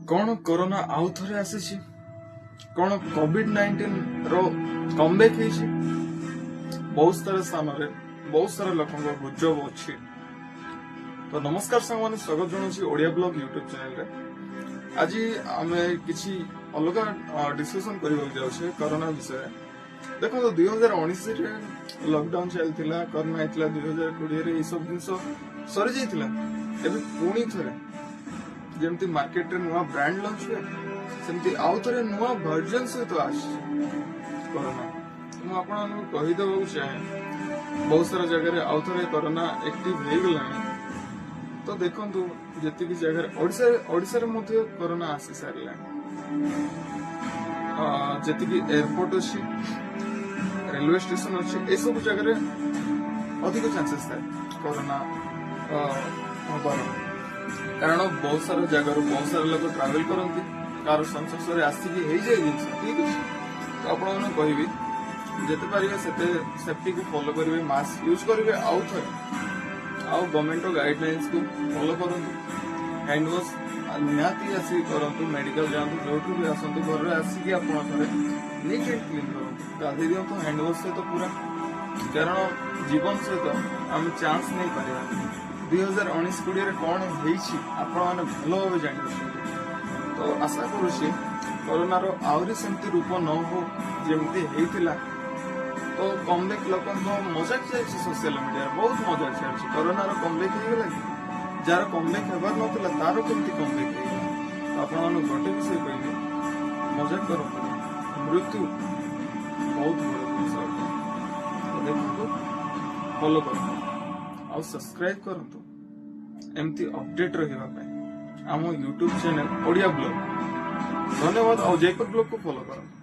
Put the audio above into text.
कौन कोरोना आउ थे आसी कौन कोविड-19 रो कमबैक बहुत सारा स्थान रे बहुत सारा लोक गुजब अच्छी। तो नमस्कार सांग मैंने स्वागत जनाऊँ ओडिया ब्लॉग यूट्यूब चैनल रे। आज आम किसी अलग डिस्कसन करने कोरोना विषय। देखो 2019 लॉकडाउन चलता कोरोना होता 2020 ये सब जिन सरी जाइए एवं पुणी थे जमती मार्केट रे नुआ ब्रांड लॉन्च हुए सेमती आउ थे नुआ वर्जन सहित कोरोना मुझे आपको कहीदेव चाहे बहुत सारा जगह आउ थे कोरोना एक्टिव हो गला। तो देखु जी जगह ओडिशा कोरोना आसी सारे जी एयरपोर्ट अच्छी रेलवे स्टेशन अच्छी ए सब जगह अधिक चांसेस थाए कोरोना हबार कारण बहुत सारा जगह बहुत सारा लोग ट्रावेल करती कार संस्पर्श आसिक ठीक है। तो आपन कहि जिते पारे सेफ्टी को फॉलो करेंगे मास्क यूज करेंगे आउ थे आउ गवर्नमेंट गाइडलाइंस को फॉलो करूँ हैंड वॉश निहाती आसिक करूँ मेडिकल जातु जो भी आसतु घर आसिक आप नीट एंड क्लीन करूँ गाधे दिखाँ हैंड वॉश सहित पूरा कारण जीवन सहित आम चांस नहीं पार 2019-20 कौन आपने भल भाव जानी। तो आशा करुच्ची कोरोनार आहरी सेमती रूप न हो जमती होता। तो कमबैक लोक मजाक चलती सोशल मीडिया बहुत मजाक चलती कोरोनार कमबैक होगा कि जार कमबैक होबार नाला तार कमी कमबैक हो आप गोटे विषय कहले मजाक कर मृत्यु बहुत बड़ जिन देखो फॉलो कर और सब्सक्राइब करंतु एमती अपडेट रहिबा आम यूट्यूब चैनल ओडिया ब्लॉग। धन्यवाद और जयपुर ब्लॉग को फॉलो करंतु।